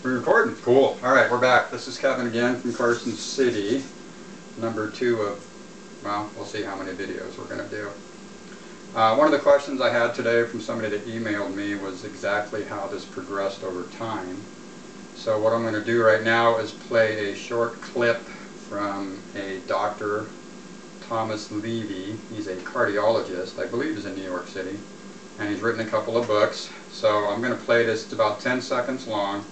We're recording? Cool. Alright, we're back. This is Kevin again from Carson City. Number 2 of, well, we'll see how many videos we're going to do. One of the questions I had today from somebody that emailed me was exactly how this progressed over time. So what I'm going to do right now is play a short clip from a Dr. Thomas Levy. He's a cardiologist. I believe he's in New York City. And he's written a couple of books. So I'm going to play this. It's about 10 seconds long.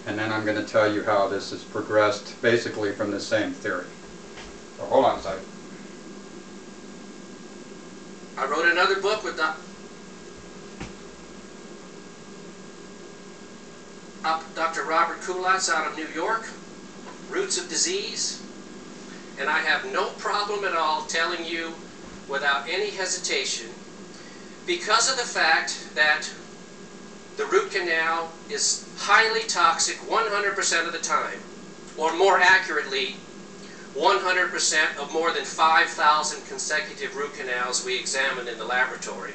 And then I'm going to tell you how this has progressed basically from the same theory. So hold on a second. I wrote another book with Dr. Robert Kulatz out of New York, Roots of Disease, and I have no problem at all telling you without any hesitation, because of the fact that the root canal is highly toxic 100% of the time, or more accurately, 100% of more than 5,000 consecutive root canals we examined in the laboratory.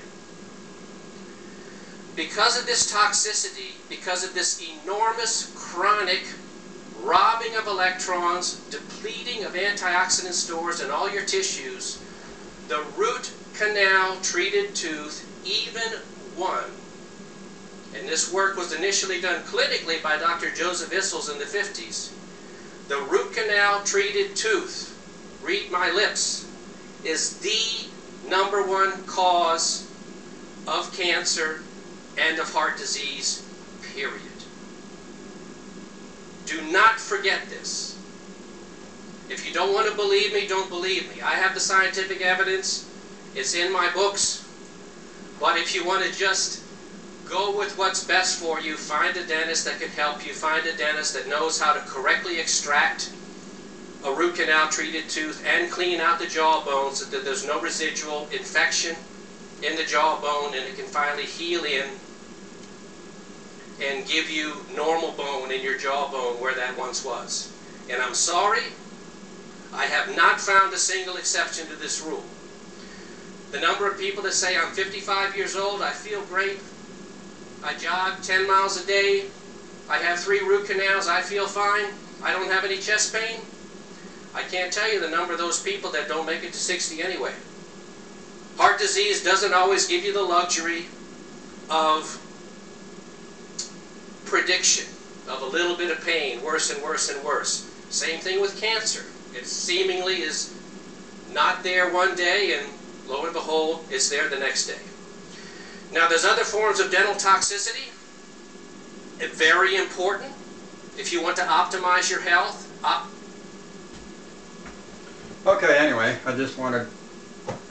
Because of this toxicity, because of this enormous chronic robbing of electrons, depleting of antioxidant stores in all your tissues, the root canal treated tooth, even one, and this work was initially done clinically by Dr. Joseph Issels in the 50s. The root canal treated tooth, read my lips, is the #1 cause of cancer and of heart disease, period. Do not forget this. If you don't want to believe me, don't believe me. I have the scientific evidence. It's in my books. But if you want to just go with what's best for you, find a dentist that can help you. Find a dentist that knows how to correctly extract a root canal treated tooth and clean out the jawbone so that there's no residual infection in the jawbone and it can finally heal in and give you normal bone in your jawbone where that once was. And I'm sorry, I have not found a single exception to this rule. The number of people that say, I'm 55 years old, I feel great, I jog 10 miles a day, I have 3 root canals, I feel fine, I don't have any chest pain. I can't tell you the number of those people that don't make it to 60 anyway. Heart disease doesn't always give you the luxury of prediction, of a little bit of pain, worse and worse and worse. Same thing with cancer. It seemingly is not there one day and lo and behold, it's there the next day. Now there's other forms of dental toxicity. Very important if you want to optimize your health. Okay, anyway, I just wanted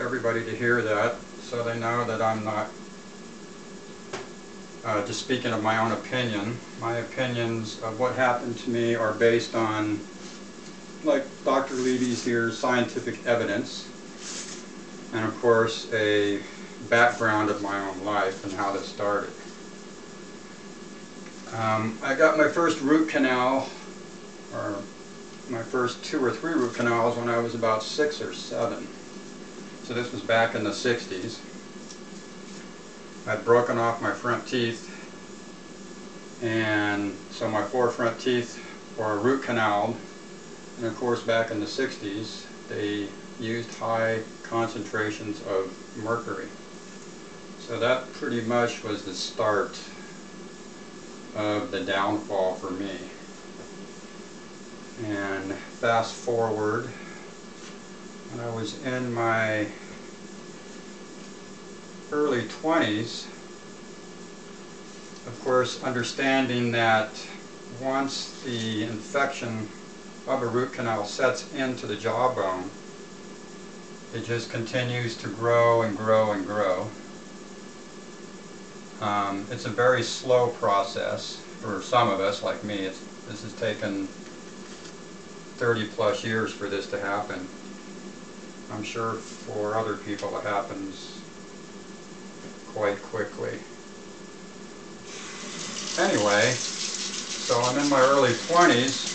everybody to hear that so they know that I'm not just speaking of my own opinion. My opinions of what happened to me are based on, like Dr. Levy's here, scientific evidence, and of course a background of my own life and how this started. I got my first root canal, or my first 2 or 3 root canals when I was about 6 or 7. So this was back in the 60s. I'd broken off my front teeth, and so my 4 front teeth were root canaled, and of course back in the 60s they used high concentrations of mercury. So that pretty much was the start of the downfall for me. And fast forward, when I was in my early 20s, of course understanding that once the infection of a root canal sets into the jawbone, it just continues to grow and grow and grow. It's a very slow process for some of us, like me. This has taken 30+ years for this to happen. I'm sure for other people it happens quite quickly. Anyway, so I'm in my early 20s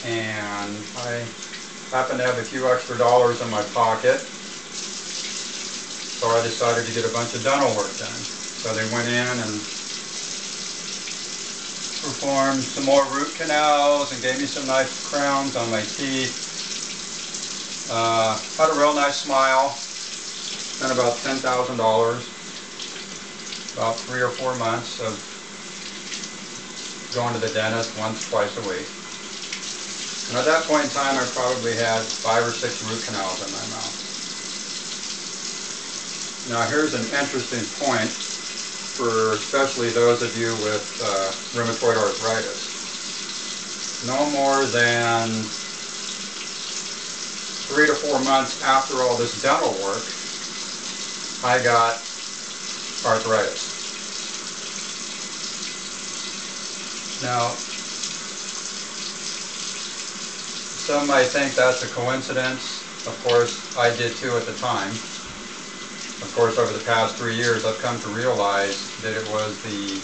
and I happen to have a few extra dollars in my pocket, so I decided to get a bunch of dental work done. So they went in and performed some more root canals and gave me some nice crowns on my teeth. Had a real nice smile. Spent about $10,000, about 3 or 4 months of going to the dentist once, twice a week. And at that point in time, I probably had 5 or 6 root canals in my mouth. Now here's an interesting point for especially those of you with rheumatoid arthritis. No more than 3 to 4 months after all this dental work, I got arthritis. Now, some might think that's a coincidence. Of course, I did too at the time. Of course, over the past 3 years, I've come to realize that it was the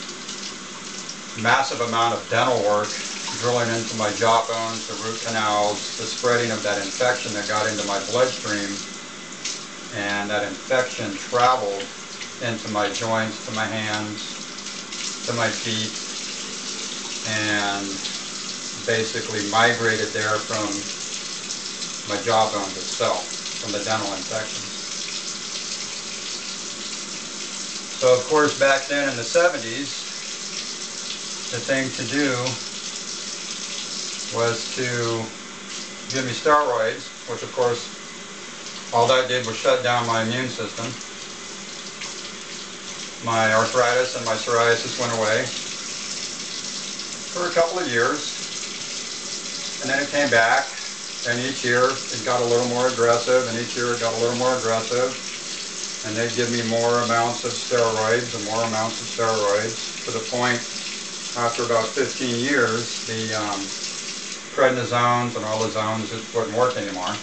massive amount of dental work, drilling into my jaw bones, the root canals, the spreading of that infection that got into my bloodstream, and that infection traveled into my joints, to my hands, to my feet, and basically migrated there from my jaw bones itself, from the dental infection. So of course back then in the 70s, the thing to do was to give me steroids, which of course all that did was shut down my immune system. My arthritis and my psoriasis went away for a couple of years, and then it came back, and each year it got a little more aggressive, and each year it got a little more aggressive, and they'd give me more amounts of steroids and more amounts of steroids, to the point after about 15 years the prednisones and all the zones just wouldn't work anymore.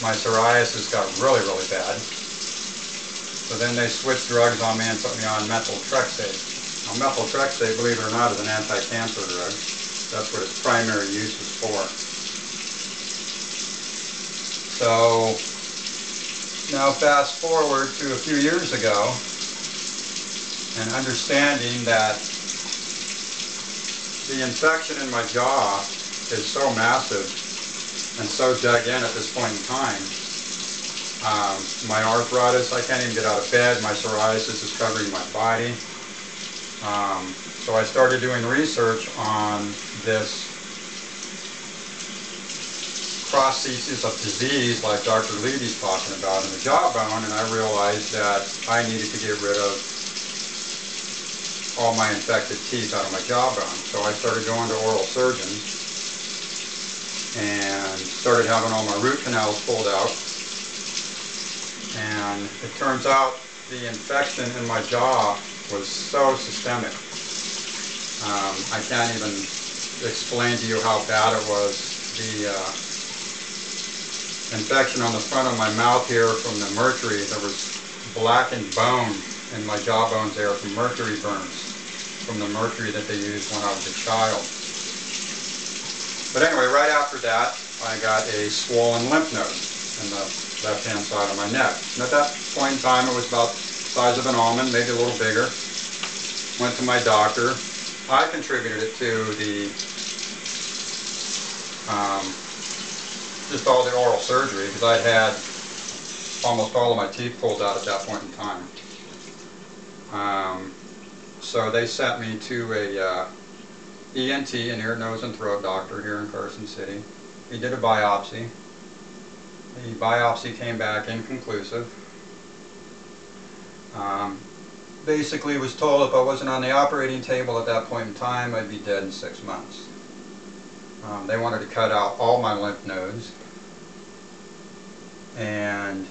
My psoriasis got really, really bad. So then they switched drugs on me and put me on methotrexate. Now methotrexate, believe it or not, is an anti-cancer drug. That's what its primary use is for. So now fast forward to a few years ago, and understanding that the infection in my jaw is so massive and so dug in at this point in time. My arthritis, I can't even get out of bed. My psoriasis is covering my body. So I started doing research on this processes of disease like Dr. Levy's talking about in the jawbone, and I realized that I needed to get rid of all my infected teeth out of my jawbone. So I started going to oral surgeons and started having all my root canals pulled out. And it turns out the infection in my jaw was so systemic. I can't even explain to you how bad it was. The infection on the front of my mouth here from the mercury, there was blackened bone in my jawbones there from mercury burns, from the mercury that they used when I was a child. But anyway, right after that, I got a swollen lymph node in the left-hand side of my neck. And at that point in time, it was about the size of an almond, maybe a little bigger. Went to my doctor. I contributed it to the just all the oral surgery, because I had almost all of my teeth pulled out at that point in time. So they sent me to a ENT, an ear, nose, and throat doctor here in Carson City. He did a biopsy. The biopsy came back inconclusive. Basically was told if I wasn't on the operating table at that point in time, I'd be dead in 6 months. They wanted to cut out all my lymph nodes, and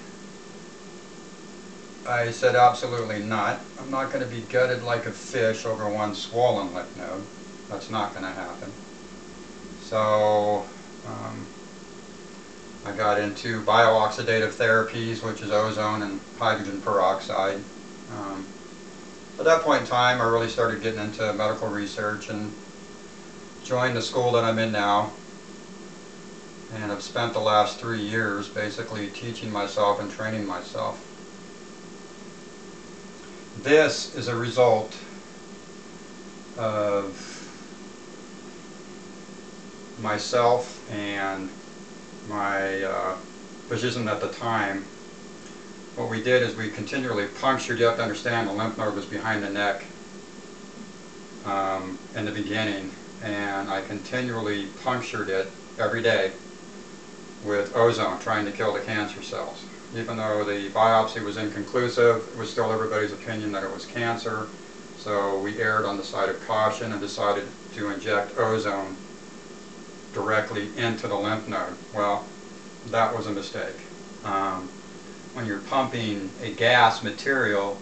I said absolutely not. I'm not going to be gutted like a fish over one swollen lymph node. That's not going to happen. So I got into biooxidative therapies, which is ozone and hydrogen peroxide. At that point in time, I really started getting into medical research and joined the school that I'm in now. And I've spent the last 3 years basically teaching myself and training myself. This is a result of myself and my physician at the time, what we did is we continually punctured. You have to understand the lymph node was behind the neck in the beginning, and I continually punctured it every day with ozone, trying to kill the cancer cells. Even though the biopsy was inconclusive, it was still everybody's opinion that it was cancer. So we erred on the side of caution and decided to inject ozone directly into the lymph node. Well, that was a mistake. When you're pumping a gas material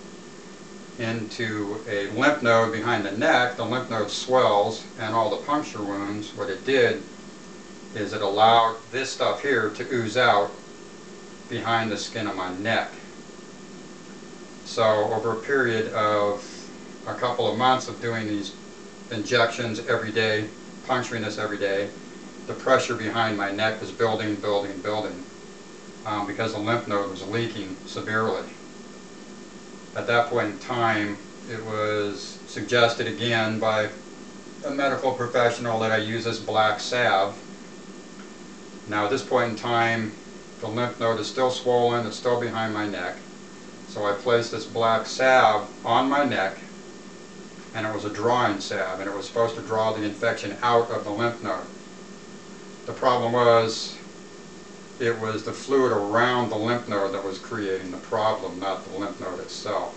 into a lymph node behind the neck, the lymph node swells, and all the puncture wounds, what it did is it allowed this stuff here to ooze out behind the skin of my neck. So over a period of a couple of months of doing these injections every day, puncturing this every day, the pressure behind my neck was building, because the lymph node was leaking severely. At that point in time, it was suggested again by a medical professional that I use this black salve. Now at this point in time, the lymph node is still swollen, it's still behind my neck. So I placed this black salve on my neck, and it was a drawing salve, and it was supposed to draw the infection out of the lymph node. The problem was, it was the fluid around the lymph node that was creating the problem, not the lymph node itself.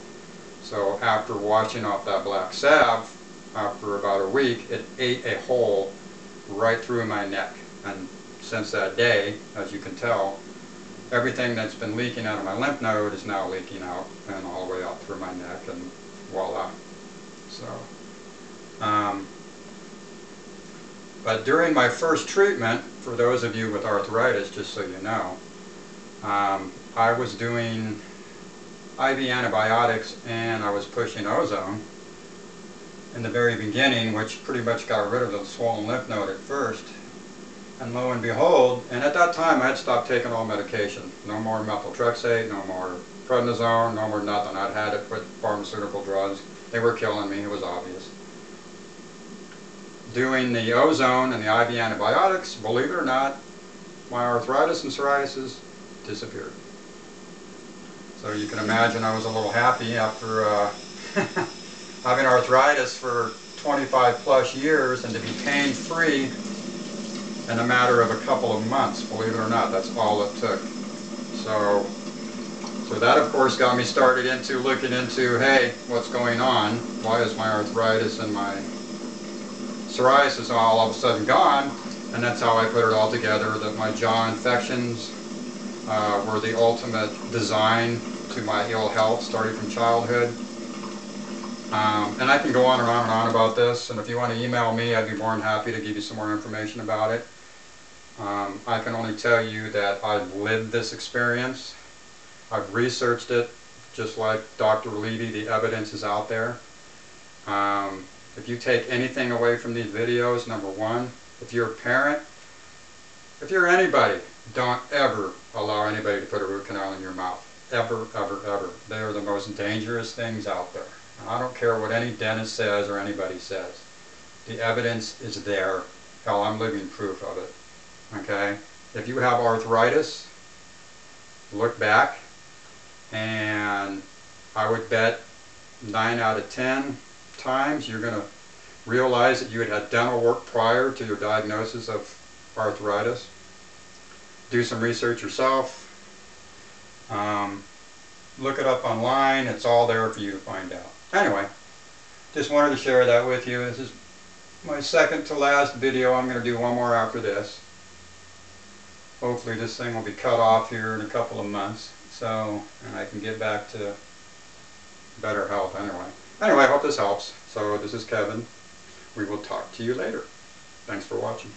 So after washing off that black salve, after about a week, it ate a hole right through my neck. And since that day, as you can tell, everything that's been leaking out of my lymph node is now leaking out and all the way out through my neck, and voila. So, but during my first treatment, for those of you with arthritis, just so you know, I was doing IV antibiotics and I was pushing ozone in the very beginning, which pretty much got rid of the swollen lymph node at first. And lo and behold, and at that time I had stopped taking all medication. No more methotrexate, no more prednisone, no more nothing. I'd had it with pharmaceutical drugs. They were killing me, it was obvious. Doing the ozone and the IV antibiotics, believe it or not, my arthritis and psoriasis disappeared. So you can imagine I was a little happy after having arthritis for 25 plus years, and to be pain-free in a matter of a couple of months, believe it or not. That's all it took. So that of course got me started into looking into, hey, what's going on? Why is my arthritis and my psoriasis all of a sudden gone? And that's how I put it all together, that my jaw infections were the ultimate design to my ill health, starting from childhood. And I can go on and on and on about this, and if you want to email me, I'd be more than happy to give you some more information about it. I can only tell you that I've lived this experience. I've researched it, just like Dr. Levy, the evidence is out there. If you take anything away from these videos, number one, if you're a parent, if you're anybody, don't ever allow anybody to put a root canal in your mouth. Ever, ever, ever. They are the most dangerous things out there. I don't care what any dentist says or anybody says. The evidence is there. Hell, I'm living proof of it. Okay? If you have arthritis, look back, and I would bet 9 out of 10 times you're going to realize that you had had dental work prior to your diagnosis of arthritis. Do some research yourself. Look it up online. It's all there for you to find out. Anyway, just wanted to share that with you. This is my second to last video. I'm going to do one more after this. Hopefully this thing will be cut off here in a couple of months, so, and I can get back to better health anyway. Anyway, I hope this helps. So this is Kevin. We will talk to you later. Thanks for watching.